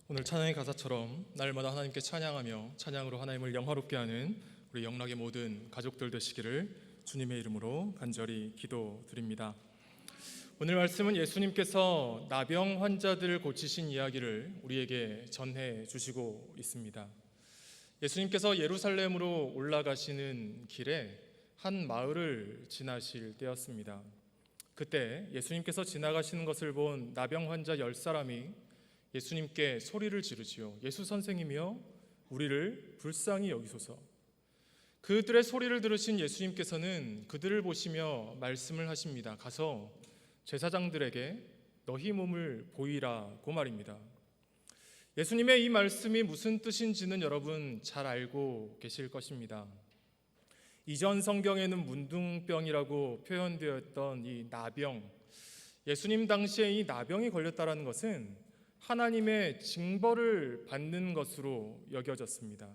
오늘 찬양의 가사처럼 날마다 하나님께 찬양하며 찬양으로 하나님을 영화롭게 하는 우리 영락의 모든 가족들 되시기를 주님의 이름으로 간절히 기도드립니다. 오늘 말씀은 예수님께서 나병 환자들을 고치신 이야기를 우리에게 전해 주시고 있습니다. 예수님께서 예루살렘으로 올라가시는 길에 한 마을을 지나실 때였습니다. 그때 예수님께서 지나가시는 것을 본 나병 환자 10사람이 예수님께 소리를 지르지요. 예수 선생이며 우리를 불쌍히 여기소서. 그들의 소리를 들으신 예수님께서는 그들을 보시며 말씀을 하십니다. 가서 제사장들에게 너희 몸을 보이라고 말입니다. 예수님의 이 말씀이 무슨 뜻인지는 여러분 잘 알고 계실 것입니다. 이전 성경에는 문둥병이라고 표현되어 있던 이 나병, 예수님 당시에 이 나병이 걸렸다는 것은 하나님의 징벌을 받는 것으로 여겨졌습니다.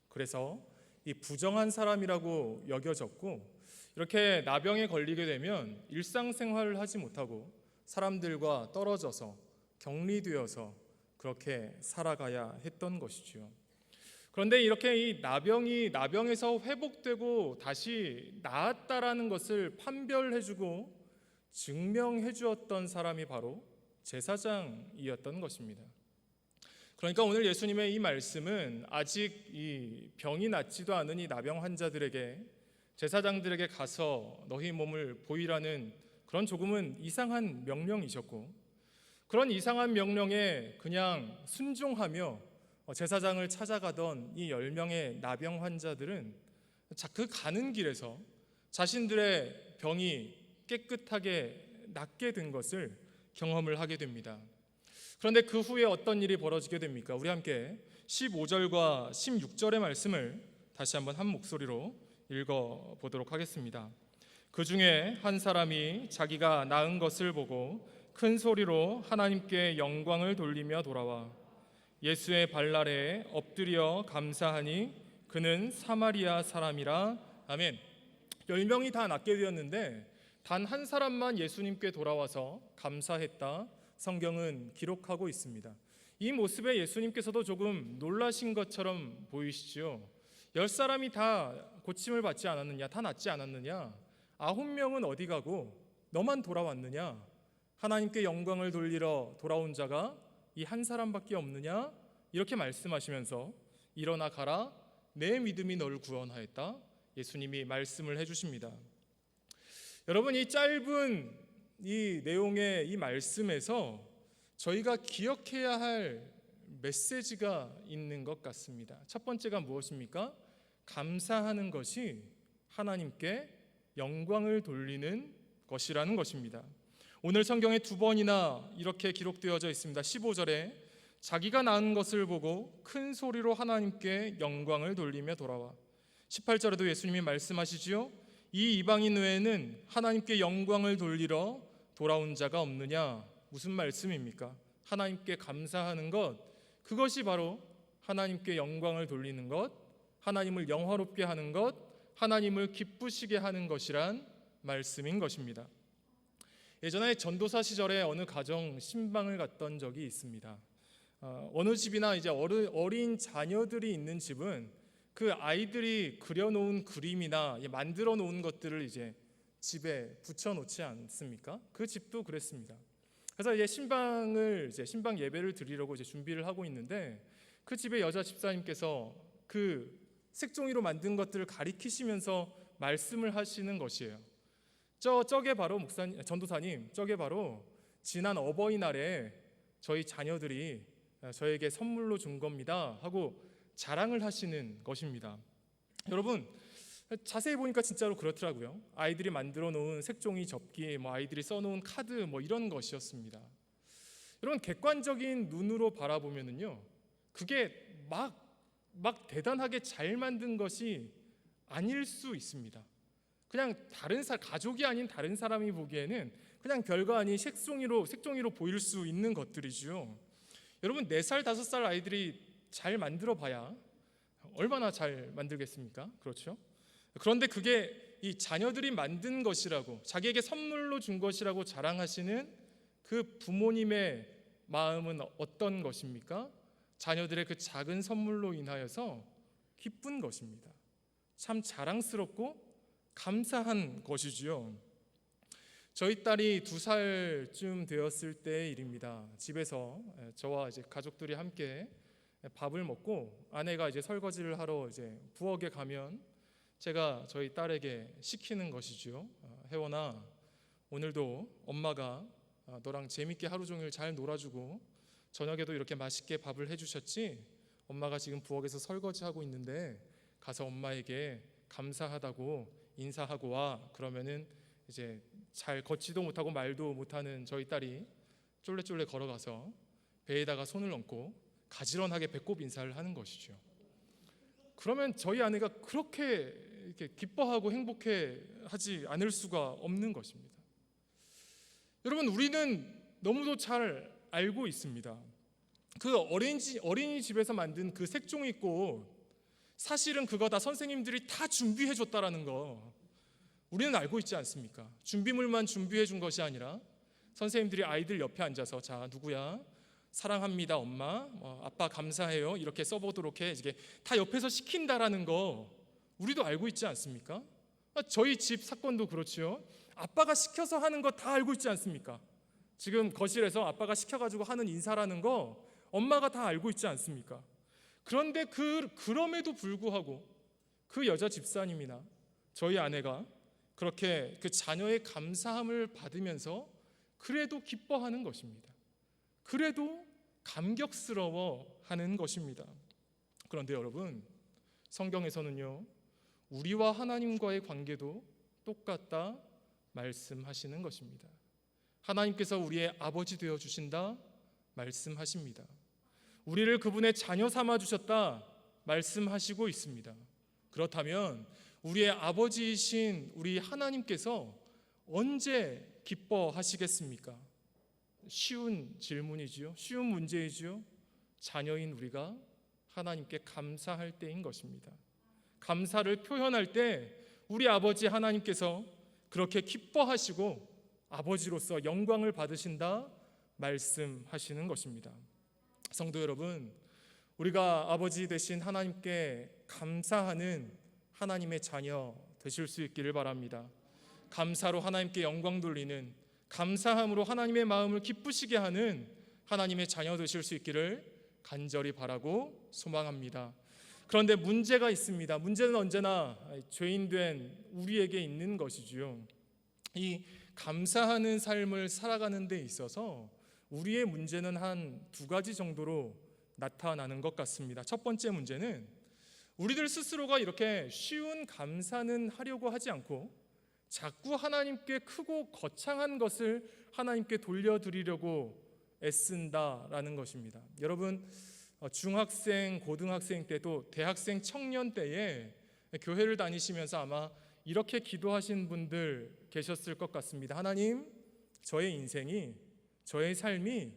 그래서 이 부정한 사람이라고 여겨졌고, 이렇게 나병에 걸리게 되면 일상생활을 하지 못하고 사람들과 떨어져서 격리되어서 그렇게 살아가야 했던 것이죠. 그런데 이렇게 이 나병에서 회복되고 다시 나았다라는 것을 판별해주고 증명해 주었던 사람이 바로 제사장이었던 것입니다. 그러니까 오늘 예수님의 이 말씀은 아직 이 병이 낫지도 않은 이 나병 환자들에게, 제사장들에게 가서 너희 몸을 보이라는 그런 조금은 이상한 명령이셨고, 그런 이상한 명령에 그냥 순종하며 제사장을 찾아가던 이 10명의 나병 환자들은 그 가는 길에서 자신들의 병이 깨끗하게 낫게 된 것을 경험을 하게 됩니다. 그런데 그 후에 어떤 일이 벌어지게 됩니까? 우리 함께 15절과 16절의 말씀을 다시 한번 한 목소리로 읽어보도록 하겠습니다. 그 중에 한 사람이 자기가 나은 것을 보고 큰 소리로 하나님께 영광을 돌리며 돌아와 예수의 발날에 엎드려 감사하니 그는 사마리아 사람이라. 아멘. 10명이 다 낫게 되었는데 단 한 사람만 예수님께 돌아와서 감사했다, 성경은 기록하고 있습니다. 이 모습에 예수님께서도 조금 놀라신 것처럼 보이시죠. 10사람이 다 고침을 받지 않았느냐, 다 낫지 않았느냐, 9명은 어디 가고 너만 돌아왔느냐, 하나님께 영광을 돌리러 돌아온 자가 이 한 사람밖에 없느냐, 이렇게 말씀하시면서 일어나 가라, 내 믿음이 너를 구원하였다, 예수님이 말씀을 해주십니다. 여러분, 이 짧은 이 내용의 이 말씀에서 저희가 기억해야 할 메시지가 있는 것 같습니다. 첫 번째가 무엇입니까? 감사하는 것이 하나님께 영광을 돌리는 것이라는 것입니다. 오늘 성경에 2번이나 이렇게 기록되어져 있습니다. 15절에 자기가 낳은 것을 보고 큰 소리로 하나님께 영광을 돌리며 돌아와. 18절에도 예수님이 말씀하시지요. 이 이방인 외에는 하나님께 영광을 돌리러 돌아온 자가 없느냐. 무슨 말씀입니까? 하나님께 감사하는 것, 그것이 바로 하나님께 영광을 돌리는 것, 하나님을 영화롭게 하는 것, 하나님을 기쁘시게 하는 것이란 말씀인 것입니다. 예전에 전도사 시절에 어느 가정 신방을 갔던 적이 있습니다. 어느 집이나 이제 어린 자녀들이 있는 집은 그 아이들이 그려놓은 그림이나 만들어 놓은 것들을 이제 집에 붙여놓지 않습니까? 그 집도 그랬습니다. 그래서 이제 신방 예배를 드리려고 이제 준비를 하고 있는데 그 집의 여자 집사님께서 그 색종이로 만든 것들을 가리키시면서 말씀을 하시는 것이에요. 저게 바로 전도사님, 저게 바로 지난 어버이날에 저희 자녀들이 저에게 선물로 준 겁니다 하고 자랑을 하시는 것입니다. 여러분, 자세히 보니까 진짜로 그렇더라고요. 아이들이 만들어 놓은 색종이 접기, 아이들이 써놓은 카드 이런 것이었습니다. 여러분, 객관적인 눈으로 바라보면은요, 그게 막 대단하게 잘 만든 것이 아닐 수 있습니다. 그냥 가족이 아닌 다른 사람이 보기에는 그냥 별거 아닌 색종이로 보일 수 있는 것들이죠. 여러분, 4살, 5살 아이들이 잘 만들어 봐야 얼마나 잘 만들겠습니까? 그렇죠? 그런데 그게 이 자녀들이 만든 것이라고, 자기에게 선물로 준 것이라고 자랑하시는 그 부모님의 마음은 어떤 것입니까? 자녀들의 그 작은 선물로 인하여서 기쁜 것입니다. 참 자랑스럽고 감사한 것이지요. 저희 딸이 2살쯤 되었을 때의 일입니다. 집에서 저와 이제 가족들이 함께 밥을 먹고 아내가 이제 설거지를 하러 이제 부엌에 가면 제가 저희 딸에게 시키는 것이죠. 혜원아, 오늘도 엄마가 너랑 재밌게 하루 종일 잘 놀아주고 저녁에도 이렇게 맛있게 밥을 해주셨지? 엄마가 지금 부엌에서 설거지하고 있는데 가서 엄마에게 감사하다고 인사하고 와. 그러면은 이제 잘 걷지도 못하고 말도 못하는 저희 딸이 쫄래쫄래 걸어가서 배에다가 손을 얹고 가지런하게 배꼽 인사를 하는 것이죠. 그러면 저희 아내가 그렇게 이렇게 기뻐하고 행복해하지 않을 수가 없는 것입니다. 여러분, 우리는 너무도 잘 알고 있습니다. 그 어린이집에서 만든 그 색종이꽃, 사실은 그거 다 선생님들이 다 준비해 줬다라는 거 우리는 알고 있지 않습니까? 준비물만 준비해 준 것이 아니라 선생님들이 아이들 옆에 앉아서 자, 누구야? 사랑합니다 엄마, 아빠 감사해요, 이렇게 써보도록 해, 이게 다 옆에서 시킨다라는 거 우리도 알고 있지 않습니까? 저희 집 사건도 그렇지요. 아빠가 시켜서 하는 거 다 알고 있지 않습니까? 지금 거실에서 아빠가 시켜가지고 하는 인사라는 거 엄마가 다 알고 있지 않습니까? 그런데 그럼에도 불구하고 그 여자 집사님이나 저희 아내가 그렇게 그 자녀의 감사함을 받으면서 그래도 기뻐하는 것입니다. 그래도 감격스러워하는 것입니다. 그런데 여러분, 성경에서는요, 우리와 하나님과의 관계도 똑같다 말씀하시는 것입니다. 하나님께서 우리의 아버지 되어 주신다 말씀하십니다. 우리를 그분의 자녀 삼아 주셨다 말씀하시고 있습니다. 그렇다면 우리의 아버지이신 우리 하나님께서 언제 기뻐하시겠습니까? 쉬운 질문이지요. 쉬운 문제이지요. 자녀인 우리가 하나님께 감사할 때인 것입니다. 감사를 표현할 때 우리 아버지 하나님께서 그렇게 기뻐하시고 아버지로서 영광을 받으신다 말씀하시는 것입니다. 성도 여러분, 우리가 아버지 되신 하나님께 감사하는 하나님의 자녀 되실 수 있기를 바랍니다. 감사로 하나님께 영광 돌리는, 감사함으로 하나님의 마음을 기쁘시게 하는 하나님의 자녀 되실 수 있기를 간절히 바라고 소망합니다. 그런데 문제가 있습니다. 문제는 언제나 죄인된 우리에게 있는 것이지요. 이 감사하는 삶을 살아가는 데 있어서 우리의 문제는 한 2가지 정도로 나타나는 것 같습니다. 첫 번째 문제는 우리들 스스로가 이렇게 쉬운 감사는 하려고 하지 않고 자꾸 하나님께 크고 거창한 것을 하나님께 돌려드리려고 애쓴다라는 것입니다. 여러분, 중학생, 고등학생 때도 대학생, 청년 때에 교회를 다니시면서 아마 이렇게 기도하신 분들 계셨을 것 같습니다. 하나님, 저의 인생이, 저의 삶이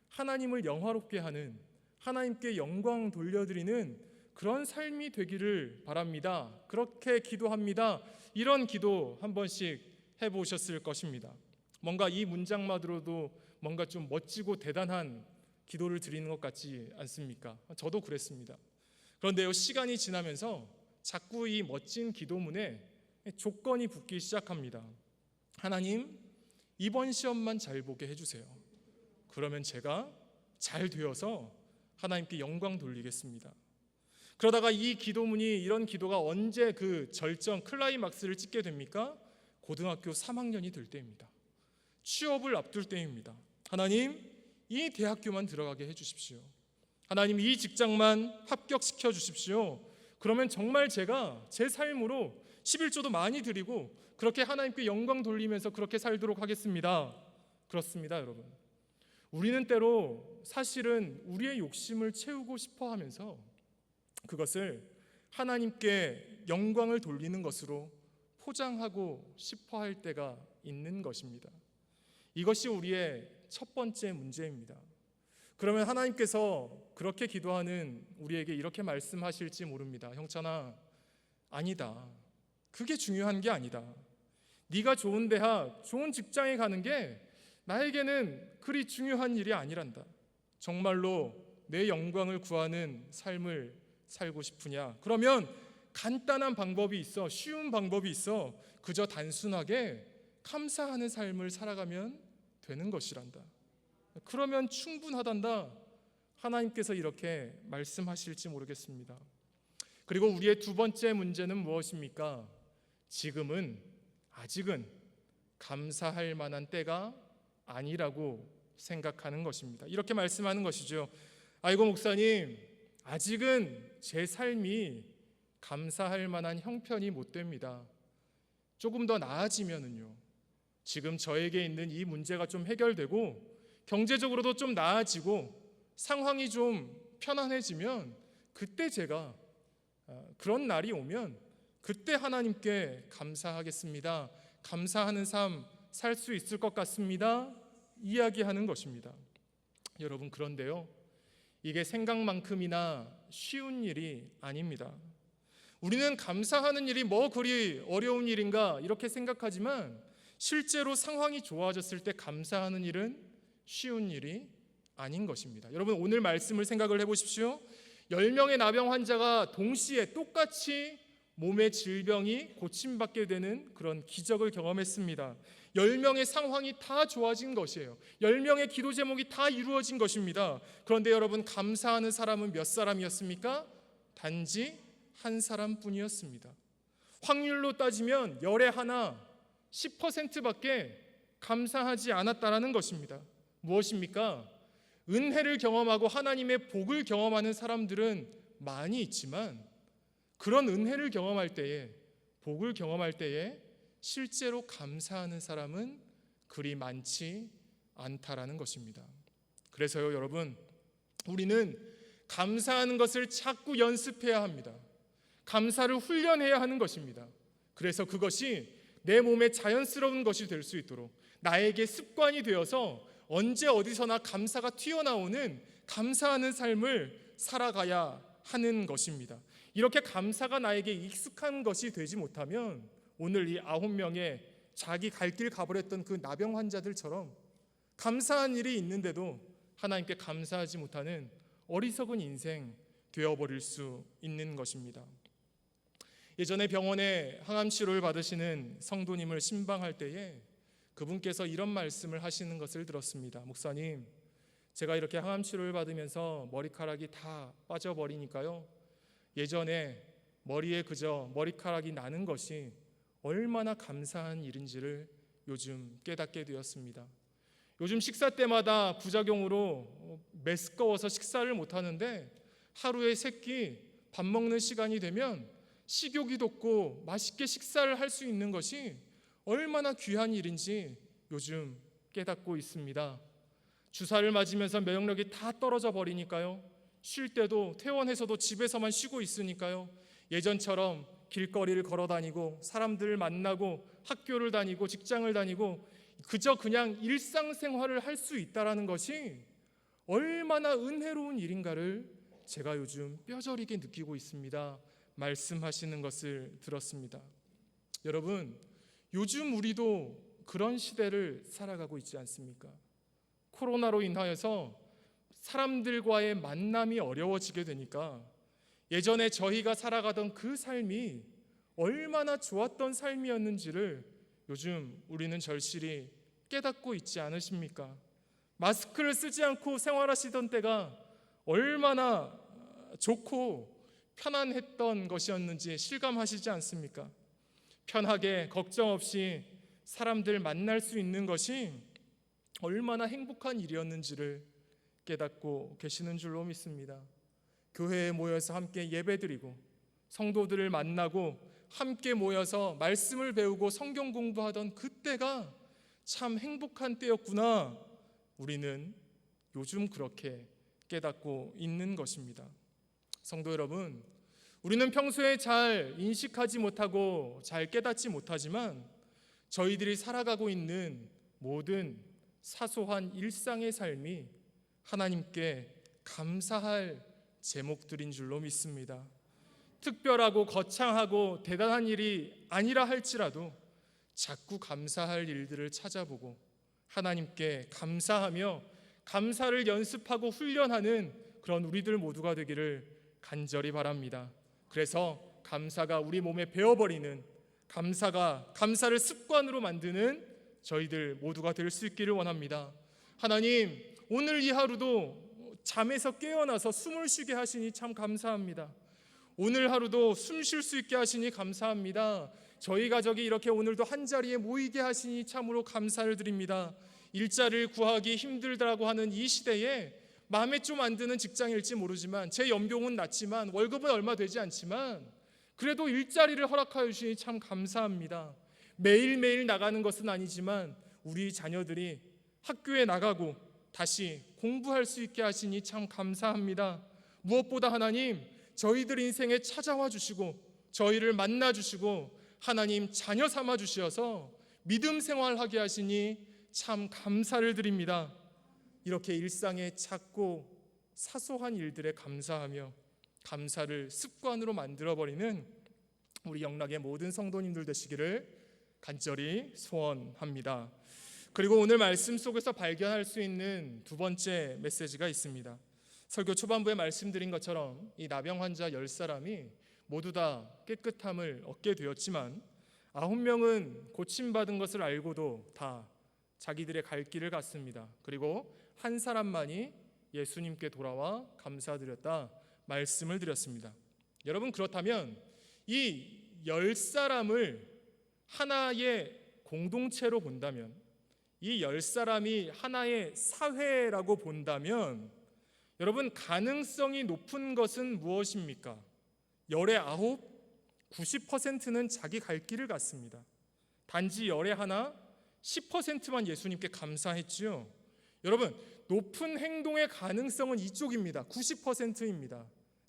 하나님을 영화롭게 하는, 하나님께 영광 돌려드리는 그런 삶이 되기를 바랍니다. 그렇게 기도합니다. 이런 기도 한 번씩 해보셨을 것입니다. 뭔가 이 문장만으로도 뭔가 좀 멋지고 대단한 기도를 드리는 것 같지 않습니까? 저도 그랬습니다. 그런데요, 시간이 지나면서 자꾸 이 멋진 기도문에 조건이 붙기 시작합니다. 하나님, 이번 시험만 잘 보게 해주세요. 그러면 제가 잘 되어서 하나님께 영광 돌리겠습니다. 그러다가 이 기도문이, 이런 기도가 언제 그 절정 클라이막스를 찍게 됩니까? 고등학교 3학년이 될 때입니다. 취업을 앞둘 때입니다. 하나님, 이 대학교만 들어가게 해주십시오. 하나님, 이 직장만 합격시켜 주십시오. 그러면 정말 제가 제 삶으로 11조도 많이 드리고 그렇게 하나님께 영광 돌리면서 그렇게 살도록 하겠습니다. 그렇습니다, 여러분. 우리는 때로 사실은 우리의 욕심을 채우고 싶어 하면서 그것을 하나님께 영광을 돌리는 것으로 포장하고 싶어 할 때가 있는 것입니다. 이것이 우리의 첫 번째 문제입니다. 그러면 하나님께서 그렇게 기도하는 우리에게 이렇게 말씀하실지 모릅니다. 형찬아, 아니다. 그게 중요한 게 아니다. 네가 좋은 대학, 좋은 직장에 가는 게 나에게는 그리 중요한 일이 아니란다. 정말로 내 영광을 구하는 삶을 살고 싶으냐? 그러면 간단한 방법이 있어. 쉬운 방법이 있어. 그저 단순하게 감사하는 삶을 살아가면 되는 것이란다. 그러면 충분하단다. 하나님께서 이렇게 말씀하실지 모르겠습니다. 그리고 우리의 두 번째 문제는 무엇입니까? 아직은 감사할 만한 때가 아니라고 생각하는 것입니다. 이렇게 말씀하는 것이죠. 아이고 목사님, 아직은 제 삶이 감사할 만한 형편이 못 됩니다. 조금 더 나아지면은요, 지금 저에게 있는 이 문제가 좀 해결되고 경제적으로도 좀 나아지고 상황이 좀 편안해지면 그때 제가 그런 날이 오면 그때 하나님께 감사하겠습니다. 감사하는 삶 살 수 있을 것 같습니다. 이야기하는 것입니다. 여러분, 그런데요, 이게 생각만큼이나 쉬운 일이 아닙니다. 우리는 감사하는 일이 뭐 그리 어려운 일인가 이렇게 생각하지만 실제로 상황이 좋아졌을 때 감사하는 일은 쉬운 일이 아닌 것입니다. 여러분, 오늘 말씀을 생각을 해보십시오. 10명의 나병 환자가 동시에 똑같이 몸의 질병이 고침받게 되는 그런 기적을 경험했습니다. 10명의 상황이 다 좋아진 것이에요. 10명의 기도 제목이 다 이루어진 것입니다. 그런데 여러분, 감사하는 사람은 몇 사람이었습니까? 단지 한 사람뿐이었습니다. 확률로 따지면 10에 하나, 10%밖에 감사하지 않았다는 것입니다. 무엇입니까? 은혜를 경험하고 하나님의 복을 경험하는 사람들은 많이 있지만 그런 은혜를 경험할 때에, 복을 경험할 때에 실제로 감사하는 사람은 그리 많지 않다라는 것입니다. 그래서요, 여러분, 우리는 감사하는 것을 자꾸 연습해야 합니다. 감사를 훈련해야 하는 것입니다. 그래서 그것이 내 몸에 자연스러운 것이 될 수 있도록 나에게 습관이 되어서 언제 어디서나 감사가 튀어나오는 감사하는 삶을 살아가야 하는 것입니다. 이렇게 감사가 나에게 익숙한 것이 되지 못하면 오늘 이 9명의 자기 갈 길 가버렸던 그 나병 환자들처럼 감사한 일이 있는데도 하나님께 감사하지 못하는 어리석은 인생 되어버릴 수 있는 것입니다. 예전에 병원에 항암 치료를 받으시는 성도님을 신방할 때에 그분께서 이런 말씀을 하시는 것을 들었습니다. 목사님, 제가 이렇게 항암 치료를 받으면서 머리카락이 다 빠져버리니까요, 예전에 머리에 그저 머리카락이 나는 것이 얼마나 감사한 일인지를 요즘 깨닫게 되었습니다. 요즘 식사 때마다 부작용으로 메스꺼워서 식사를 못하는데 하루에 3끼 밥 먹는 시간이 되면 식욕이 돋고 맛있게 식사를 할 수 있는 것이 얼마나 귀한 일인지 요즘 깨닫고 있습니다. 주사를 맞으면서 면역력이 다 떨어져 버리니까요, 쉴 때도 퇴원해서도 집에서만 쉬고 있으니까요, 예전처럼 길거리를 걸어 다니고 사람들을 만나고 학교를 다니고 직장을 다니고 그저 그냥 일상생활을 할 수 있다는 것이 얼마나 은혜로운 일인가를 제가 요즘 뼈저리게 느끼고 있습니다. 말씀하시는 것을 들었습니다. 여러분, 요즘 우리도 그런 시대를 살아가고 있지 않습니까? 코로나로 인하여서 사람들과의 만남이 어려워지게 되니까 예전에 저희가 살아가던 그 삶이 얼마나 좋았던 삶이었는지를 요즘 우리는 절실히 깨닫고 있지 않으십니까? 마스크를 쓰지 않고 생활하시던 때가 얼마나 좋고 편안했던 것이었는지 실감하시지 않습니까? 편하게 걱정 없이 사람들 만날 수 있는 것이 얼마나 행복한 일이었는지를 깨닫고 계시는 줄로 믿습니다. 교회에 모여서 함께 예배드리고 성도들을 만나고 함께 모여서 말씀을 배우고 성경 공부하던 그때가 참 행복한 때였구나, 우리는 요즘 그렇게 깨닫고 있는 것입니다. 성도 여러분, 우리는 평소에 잘 인식하지 못하고 잘 깨닫지 못하지만 저희들이 살아가고 있는 모든 사소한 일상의 삶이 하나님께 감사할 제목들인 줄로 믿습니다. 특별하고 거창하고 대단한 일이 아니라 할지라도 자꾸 감사할 일들을 찾아보고 하나님께 감사하며 감사를 연습하고 훈련하는 그런 우리들 모두가 되기를 간절히 바랍니다. 그래서 감사가 우리 몸에 배어버리는, 감사를 습관으로 만드는 저희들 모두가 될 수 있기를 원합니다. 하나님, 오늘 이 하루도 잠에서 깨어나서 숨을 쉬게 하시니 참 감사합니다. 오늘 하루도 숨 쉴 수 있게 하시니 감사합니다. 저희 가족이 이렇게 오늘도 한자리에 모이게 하시니 참으로 감사를 드립니다. 일자리를 구하기 힘들다고 하는 이 시대에 마음에 좀 안 드는 직장일지 모르지만, 제 연봉은 낮지만 월급은 얼마 되지 않지만 그래도 일자리를 허락하여 주시니 참 감사합니다. 매일매일 나가는 것은 아니지만 우리 자녀들이 학교에 나가고 다시 공부할 수 있게 하시니 참 감사합니다. 무엇보다 하나님, 저희들 인생에 찾아와 주시고 저희를 만나 주시고 하나님 자녀 삼아 주셔서 믿음 생활하게 하시니 참 감사를 드립니다. 이렇게 일상의 작고 사소한 일들에 감사하며 감사를 습관으로 만들어버리는 우리 영락의 모든 성도님들 되시기를 간절히 소원합니다. 그리고 오늘 말씀 속에서 발견할 수 있는 두 번째 메시지가 있습니다. 설교 초반부에 말씀드린 것처럼 이 나병 환자 10사람이 모두 다 깨끗함을 얻게 되었지만 9명은 고침받은 것을 알고도 다 자기들의 갈 길을 갔습니다. 그리고 한 사람만이 예수님께 돌아와 감사드렸다 말씀을 드렸습니다. 여러분, 그렇다면 이 10사람을 하나의 공동체로 본다면, 이 10사람이 하나의 사회라고 본다면 여러분, 가능성이 높은 것은 무엇입니까? 열의 9, 90%는 자기 갈 길을 갔습니다. 단지 열의 하나, 10%만 예수님께 감사했지요. 여러분, 높은 행동의 가능성은 이쪽입니다. 90%입니다.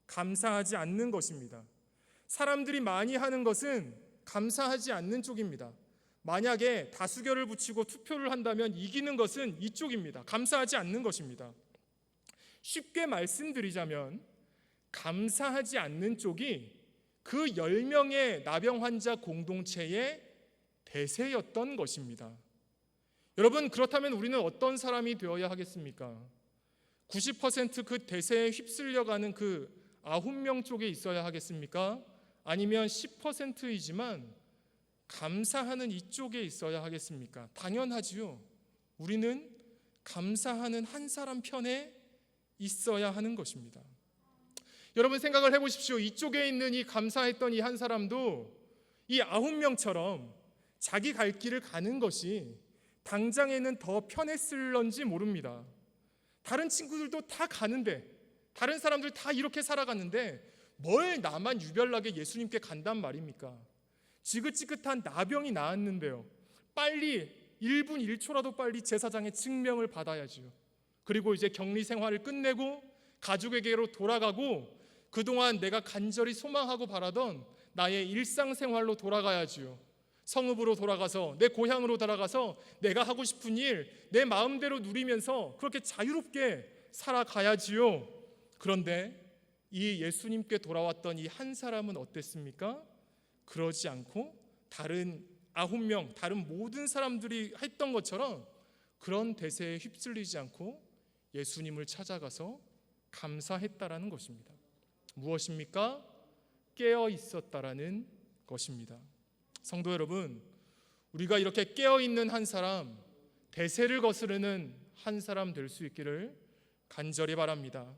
감사하지 않는 것입니다. 사람들이 많이 하는 것은 감사하지 않는 쪽입니다. 만약에 다수결을 붙이고 투표를 한다면 이기는 것은 이쪽입니다. 감사하지 않는 것입니다. 쉽게 말씀드리자면 감사하지 않는 쪽이 그 10명의 나병 환자 공동체의 대세였던 것입니다. 여러분, 그렇다면 우리는 어떤 사람이 되어야 하겠습니까? 90% 대세에 휩쓸려가는 9명 쪽에 있어야 하겠습니까? 아니면 10%이지만 감사하는 이쪽에 있어야 하겠습니까? 당연하지요. 우리는 감사하는 한 사람 편에 있어야 하는 것입니다. 여러분, 생각을 해보십시오. 이쪽에 있는 이 감사했던 이 한 사람도 이 9명처럼 자기 갈 길을 가는 것이 당장에는 더 편했을런지 모릅니다. 다른 친구들도 다 가는데, 다른 사람들 다 이렇게 살아갔는데 뭘 나만 유별나게 예수님께 간단 말입니까? 지긋지긋한 나병이 나았는데요, 빨리 1분 1초라도 빨리 제사장의 증명을 받아야지요. 그리고 이제 격리 생활을 끝내고 가족에게로 돌아가고 그동안 내가 간절히 소망하고 바라던 나의 일상생활로 돌아가야지요. 성읍으로 돌아가서, 내 고향으로 돌아가서 내가 하고 싶은 일 내 마음대로 누리면서 그렇게 자유롭게 살아가야지요. 그런데 이 예수님께 돌아왔던 이 한 사람은 어땠습니까? 그러지 않고 다른 9명, 다른 모든 사람들이 했던 것처럼 그런 대세에 휩쓸리지 않고 예수님을 찾아가서 감사했다라는 것입니다. 무엇입니까? 깨어 있었다라는 것입니다. 성도 여러분, 우리가 이렇게 깨어 있는 한 사람, 대세를 거스르는 한 사람 될 수 있기를 간절히 바랍니다.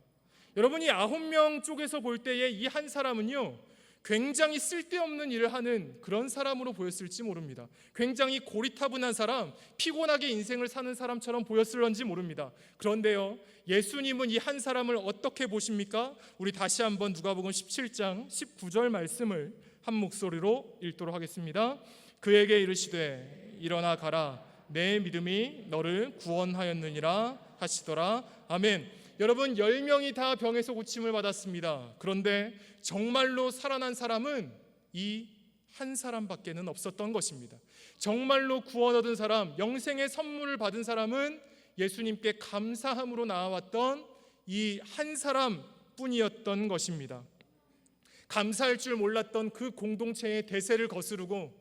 여러분이 9명 쪽에서 볼 때에 이 한 사람은요, 굉장히 쓸데없는 일을 하는 그런 사람으로 보였을지 모릅니다. 굉장히 고리타분한 사람, 피곤하게 인생을 사는 사람처럼 보였을런지 모릅니다. 그런데요, 예수님은 이 한 사람을 어떻게 보십니까? 우리 다시 한번 누가복음 17장 19절 말씀을 한 목소리로 읽도록 하겠습니다. 그에게 이르시되 일어나 가라, 내 믿음이 너를 구원하였느니라 하시더라. 아멘. 여러분, 10명이 다 병에서 고침을 받았습니다. 그런데 정말로 살아난 사람은 이 한 사람밖에는 없었던 것입니다. 정말로 구원 얻은 사람, 영생의 선물을 받은 사람은 예수님께 감사함으로 나아왔던 이 한 사람뿐이었던 것입니다. 감사할 줄 몰랐던 그 공동체의 대세를 거스르고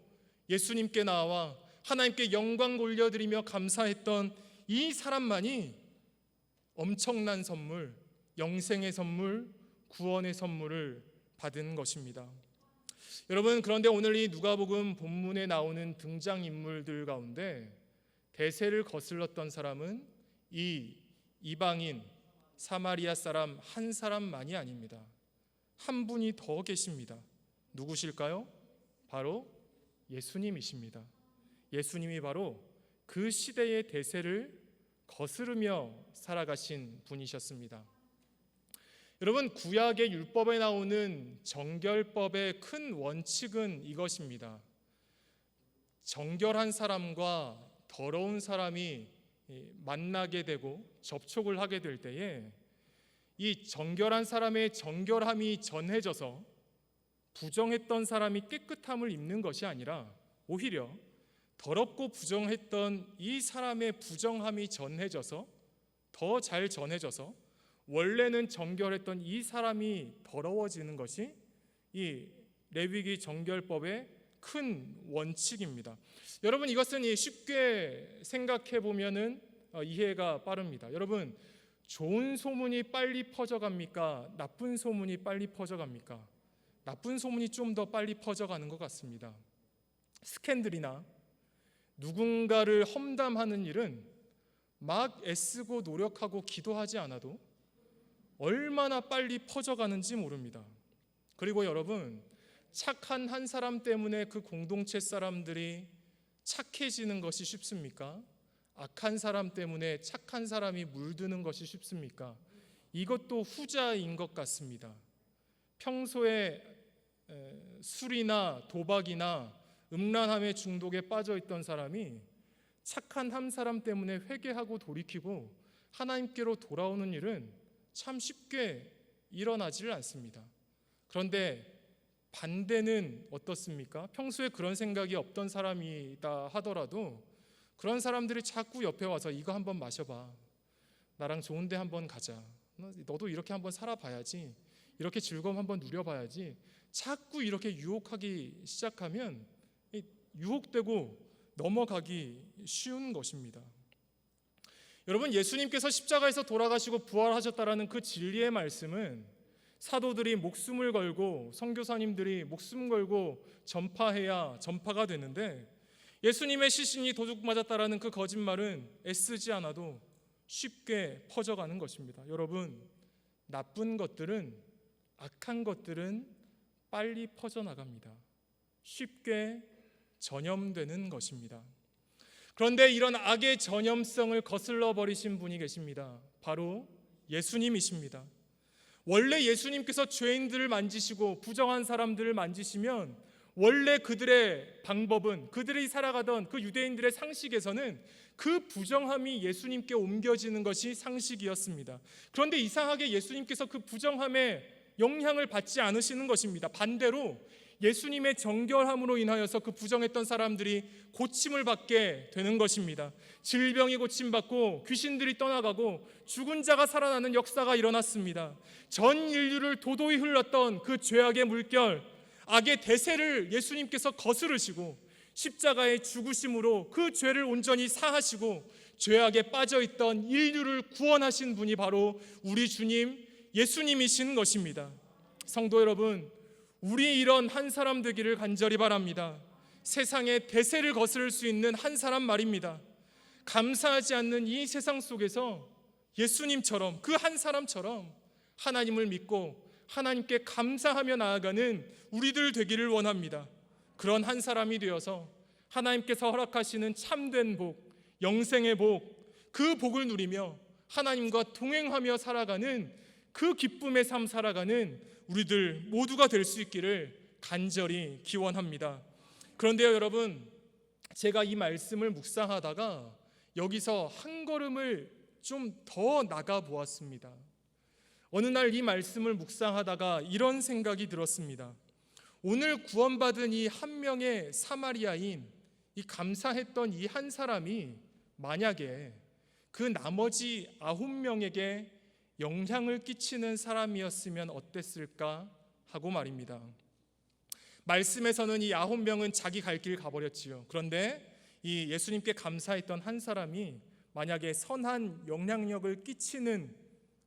예수님께 나와 하나님께 영광 올려드리며 감사했던 이 사람만이 엄청난 선물, 영생의 선물, 구원의 선물을 받은 것입니다. 여러분, 그런데 오늘 이 누가복음 본문에 나오는 등장인물들 가운데 대세를 거슬렀던 사람은 이 이방인 사마리아 사람 한 사람만이 아닙니다. 한 분이 더 계십니다. 누구실까요? 바로 예수님이십니다. 예수님이 바로 그 시대의 대세를 거스르며 살아가신 분이셨습니다. 여러분, 구약의 율법에 나오는 정결법의 큰 원칙은 이것입니다. 정결한 사람과 더러운 사람이 만나게 되고 접촉을 하게 될 때에 이 정결한 사람의 정결함이 전해져서 부정했던 사람이 깨끗함을 입는 것이 아니라 오히려 더럽고 부정했던 이 사람의 부정함이 전해져서 더 잘 전해져서 원래는 정결했던 이 사람이 더러워지는 것이 이 레위기 정결법의 큰 원칙입니다. 여러분, 이것은 쉽게 생각해 보면은 이해가 빠릅니다. 여러분, 좋은 소문이 빨리 퍼져갑니까? 나쁜 소문이 빨리 퍼져갑니까? 나쁜 소문이 좀 더 빨리 퍼져가는 것 같습니다. 스캔들이나 누군가를 험담하는 일은 막 애쓰고 노력하고 기도하지 않아도 얼마나 빨리 퍼져가는지 모릅니다. 그리고 여러분, 착한 한 사람 때문에 그 공동체 사람들이 착해지는 것이 쉽습니까? 악한 사람 때문에 착한 사람이 물드는 것이 쉽습니까? 이것도 후자인 것 같습니다. 평소에 술이나 도박이나 음란함의 중독에 빠져 있던 사람이 착한 한 사람 때문에 회개하고 돌이키고 하나님께로 돌아오는 일은 참 쉽게 일어나지를 않습니다. 그런데 반대는 어떻습니까? 평소에 그런 생각이 없던 사람이다 하더라도 그런 사람들이 자꾸 옆에 와서 이거 한번 마셔봐, 나랑 좋은 데 한번 가자, 너도 이렇게 한번 살아봐야지, 이렇게 즐거움 한번 누려봐야지, 자꾸 이렇게 유혹하기 시작하면 유혹되고 넘어가기 쉬운 것입니다. 여러분, 예수님께서 십자가에서 돌아가시고 부활하셨다라는 그 진리의 말씀은 사도들이 목숨을 걸고 선교사님들이 목숨 걸고 전파해야 전파가 되는데, 예수님의 시신이 도둑 맞았다라는 그 거짓말은 애쓰지 않아도 쉽게 퍼져가는 것입니다. 여러분, 나쁜 것들은, 악한 것들은 빨리 퍼져나갑니다. 쉽게 전염되는 것입니다. 그런데 이런 악의 전염성을 거슬러 버리신 분이 계십니다. 바로 예수님이십니다. 원래 예수님께서 죄인들을 만지시고 부정한 사람들을 만지시면 원래 그들의 방법은, 그들이 살아가던 그 유대인들의 상식에서는 그 부정함이 예수님께 옮겨지는 것이 상식이었습니다. 그런데 이상하게 예수님께서 그 부정함에 영향을 받지 않으시는 것입니다. 반대로 예수님의 정결함으로 인하여서 그 부정했던 사람들이 고침을 받게 되는 것입니다. 질병이 고침받고 귀신들이 떠나가고 죽은 자가 살아나는 역사가 일어났습니다. 전 인류를 도도히 흘렀던 그 죄악의 물결, 악의 대세를 예수님께서 거스르시고 십자가의 죽으심으로 그 죄를 온전히 사하시고 죄악에 빠져있던 인류를 구원하신 분이 바로 우리 주님 예수님이신 것입니다. 성도 여러분, 우리 이런 한 사람 되기를 간절히 바랍니다. 세상의 대세를 거스를 수 있는 한 사람 말입니다. 감사하지 않는 이 세상 속에서 예수님처럼, 그 한 사람처럼 하나님을 믿고 하나님께 감사하며 나아가는 우리들 되기를 원합니다. 그런 한 사람이 되어서 하나님께서 허락하시는 참된 복, 영생의 복, 그 복을 누리며 하나님과 동행하며 살아가는 그 기쁨의 삶 살아가는 우리들 모두가 될 수 있기를 간절히 기원합니다. 그런데요, 여러분, 제가 이 말씀을 묵상하다가 여기서 한 걸음을 좀 더 나가 보았습니다. 어느 날 이 말씀을 묵상하다가 이런 생각이 들었습니다. 오늘 구원받은 이 한 명의 사마리아인, 이 감사했던 이 한 사람이 만약에 그 나머지 9명에게 영향을 끼치는 사람이었으면 어땠을까 하고 말입니다. 말씀에서는 이 9명은 자기 갈 길 가버렸지요. 그런데 이 예수님께 감사했던 한 사람이 만약에 선한 영향력을 끼치는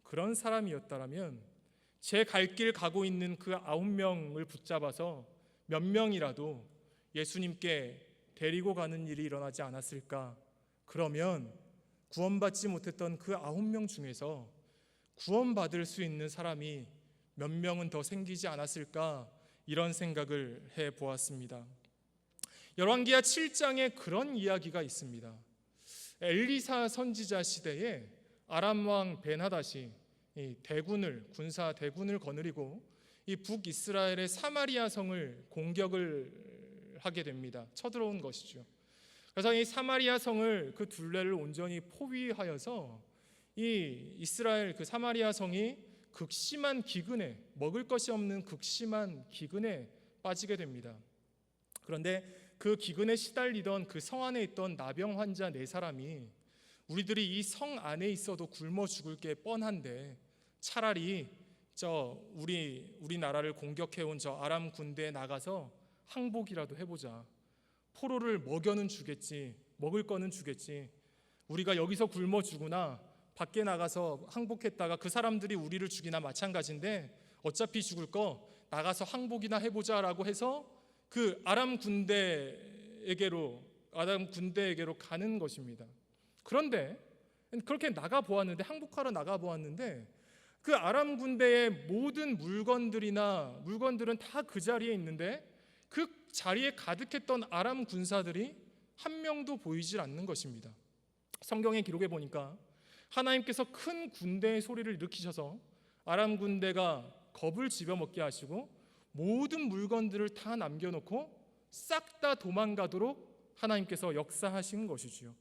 그런 사람이었다라면 제 갈 길 가고 있는 그 9명을 붙잡아서 몇 명이라도 예수님께 데리고 가는 일이 일어나지 않았을까? 그러면 구원받지 못했던 그 9명 중에서 구원받을 수 있는 사람이 몇 명은 더 생기지 않았을까? 이런 생각을 해보았습니다. 열왕기하 7장에 그런 이야기가 있습니다. 엘리사 선지자 시대에 아람 왕 벤하닷이 군사 대군을 거느리고 이 북이스라엘의 사마리아 성을 공격을 하게 됩니다. 쳐들어온 것이죠. 그래서 이 사마리아 성을 그 둘레를 온전히 포위하여서 이 이스라엘 그 사마리아 성이 극심한 기근에, 먹을 것이 없는 극심한 기근에 빠지게 됩니다. 그런데 그 기근에 시달리던 그 성 안에 있던 나병 환자 4사람이 우리들이 이 성 안에 있어도 굶어 죽을 게 뻔한데 차라리 우리나라를 공격해온 저 아람 군대에 나가서 항복이라도 해보자. 포로를 먹여는 주겠지, 먹을 거는 주겠지. 우리가 여기서 굶어 죽으나 밖에 나가서 항복했다가 그 사람들이 우리를 죽이나 마찬가지인데 어차피 죽을 거 나가서 항복이나 해보자라고 해서 그 아람 군대에게로 가는 것입니다. 그런데 그렇게 나가 보았는데, 항복하러 나가 보았는데 그 아람 군대의 모든 물건들은 다 그 자리에 있는데 그 자리에 가득했던 아람 군사들이 한 명도 보이질 않는 것입니다. 성경의 기록에 보니까 하나님께서 큰 군대의 소리를 일으키셔서 아람 군대가 겁을 집어먹게 하시고 모든 물건들을 다 남겨놓고 싹 다 도망가도록 하나님께서 역사하신 것이지요.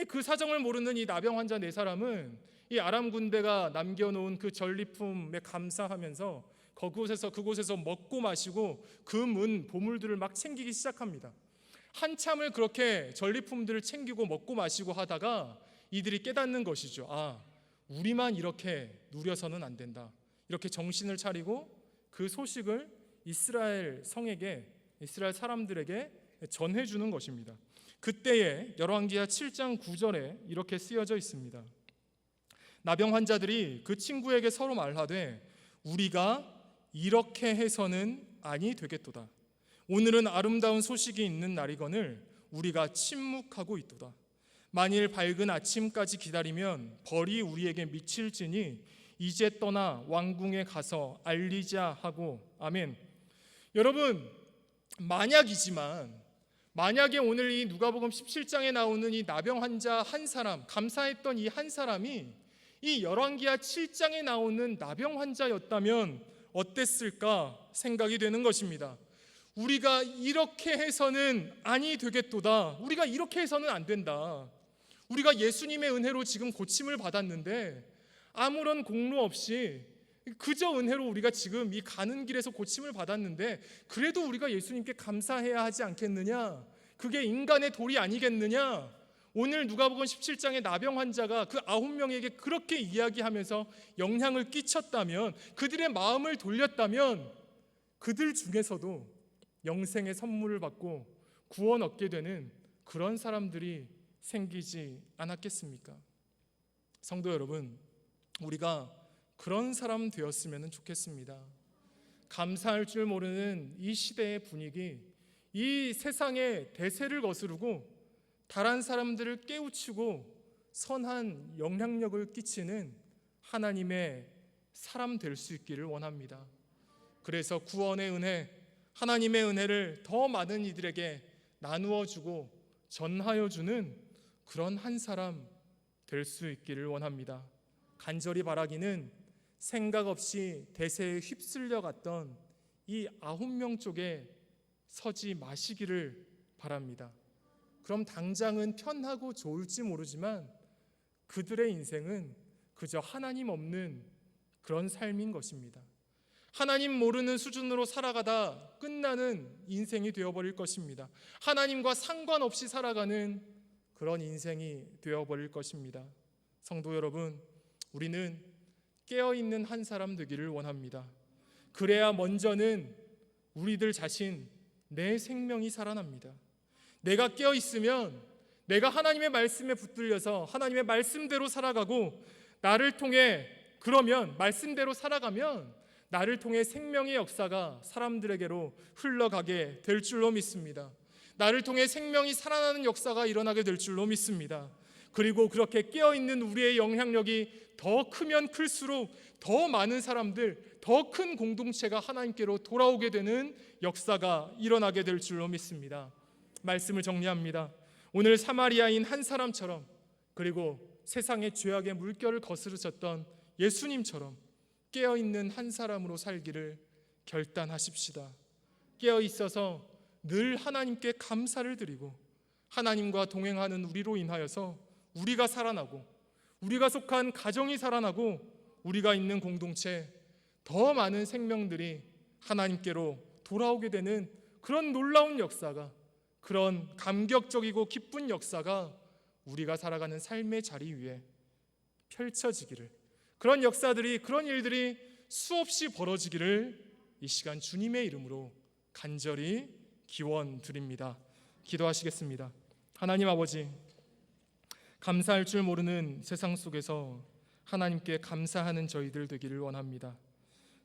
그 사정을 모르는 이 나병 환자 4사람은 이 아람 군대가 남겨놓은 그 전리품에 감사하면서 그곳에서 먹고 마시고 금은 보물들을 막 챙기기 시작합니다. 한참을 그렇게 전리품들을 챙기고 먹고 마시고 하다가 이들이 깨닫는 것이죠. 우리만 이렇게 누려서는 안 된다. 이렇게 정신을 차리고 그 소식을 이스라엘 사람들에게 전해주는 것입니다. 그때에 열왕기하 7장 9절에 이렇게 쓰여져 있습니다. 나병 환자들이 그 친구에게 서로 말하되 우리가 이렇게 해서는 아니 되겠도다. 오늘은 아름다운 소식이 있는 날이거늘 우리가 침묵하고 있도다. 만일 밝은 아침까지 기다리면 벌이 우리에게 미칠지니 이제 떠나 왕궁에 가서 알리자 하고. 아멘. 여러분, 만약에 오늘 이 누가복음 17장에 나오는 이 나병 환자 한 사람, 감사했던 이 한 사람이 이 열왕기하 7장에 나오는 나병 환자였다면 어땠을까 생각이 되는 것입니다. 우리가 이렇게 해서는 아니 되겠도다. 우리가 이렇게 해서는 안 된다. 우리가 예수님의 은혜로 지금 고침을 받았는데 아무런 공로 없이 그저 은혜로 우리가 지금 이 가는 길에서 고침을 받았는데 그래도 우리가 예수님께 감사해야 하지 않겠느냐? 그게 인간의 도리 아니겠느냐? 오늘 누가복음 17장의 나병 환자가 그 9명에게 그렇게 이야기하면서 영향을 끼쳤다면, 그들의 마음을 돌렸다면 그들 중에서도 영생의 선물을 받고 구원 얻게 되는 그런 사람들이 생기지 않았겠습니까? 성도 여러분, 우리가 그런 사람 되었으면 좋겠습니다. 감사할 줄 모르는 이 시대의 분위기, 이 세상의 대세를 거스르고 다른 사람들을 깨우치고 선한 영향력을 끼치는 하나님의 사람 될 수 있기를 원합니다. 그래서 구원의 은혜, 하나님의 은혜를 더 많은 이들에게 나누어 주고 전하여 주는 그런 한 사람 될 수 있기를 원합니다. 간절히 바라기는 생각 없이 대세에 휩쓸려 갔던 이 9명 쪽에 서지 마시기를 바랍니다. 그럼 당장은 편하고 좋을지 모르지만 그들의 인생은 그저 하나님 없는 그런 삶인 것입니다. 하나님 모르는 수준으로 살아가다 끝나는 인생이 되어버릴 것입니다. 하나님과 상관없이 살아가는 그런 인생이 되어버릴 것입니다. 성도 여러분, 우리는 깨어있는 한 사람 되기를 원합니다. 그래야 먼저는 우리들 자신, 내 생명이 살아납니다. 내가 깨어있으면 내가 하나님의 말씀에 붙들려서 하나님의 말씀대로 살아가고 나를 통해 그러면 말씀대로 살아가면 나를 통해 생명의 역사가 사람들에게로 흘러가게 될 줄로 믿습니다. 나를 통해 생명이 살아나는 역사가 일어나게 될 줄로 믿습니다. 그리고 그렇게 깨어있는 우리의 영향력이 더 크면 클수록 더 많은 사람들, 더 큰 공동체가 하나님께로 돌아오게 되는 역사가 일어나게 될 줄로 믿습니다. 말씀을 정리합니다. 오늘 사마리아인 한 사람처럼, 그리고 세상의 죄악의 물결을 거스르셨던 예수님처럼 깨어있는 한 사람으로 살기를 결단하십시다. 깨어있어서 늘 하나님께 감사를 드리고 하나님과 동행하는 우리로 인하여서 우리가 살아나고 우리가 속한 가정이 살아나고 우리가 있는 공동체 더 많은 생명들이 하나님께로 돌아오게 되는 그런 놀라운 역사가, 그런 감격적이고 기쁜 역사가 우리가 살아가는 삶의 자리 위에 펼쳐지기를, 그런 역사들이, 그런 일들이 수없이 벌어지기를 이 시간 주님의 이름으로 간절히 기원 드립니다. 기도하시겠습니다. 하나님 아버지, 감사할 줄 모르는 세상 속에서 하나님께 감사하는 저희들 되기를 원합니다.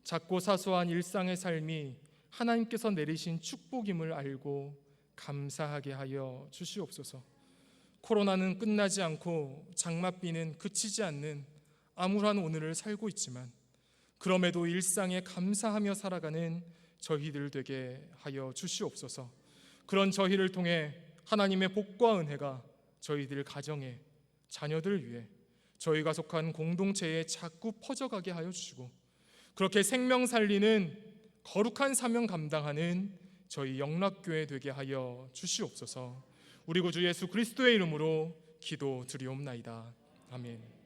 작고 사소한 일상의 삶이 하나님께서 내리신 축복임을 알고 감사하게 하여 주시옵소서. 코로나는 끝나지 않고 장맛비는 그치지 않는 암울한 오늘을 살고 있지만 그럼에도 일상에 감사하며 살아가는 저희들 되게 하여 주시옵소서. 그런 저희를 통해 하나님의 복과 은혜가 저희들 가정에, 자녀들 위해, 저희가 속한 공동체에 자꾸 퍼져가게 하여 주시고, 그렇게 생명 살리는 거룩한 사명 감당하는 저희 영락교회 되게 하여 주시옵소서. 우리 구주 예수 그리스도의 이름으로 기도드리옵나이다. 아멘.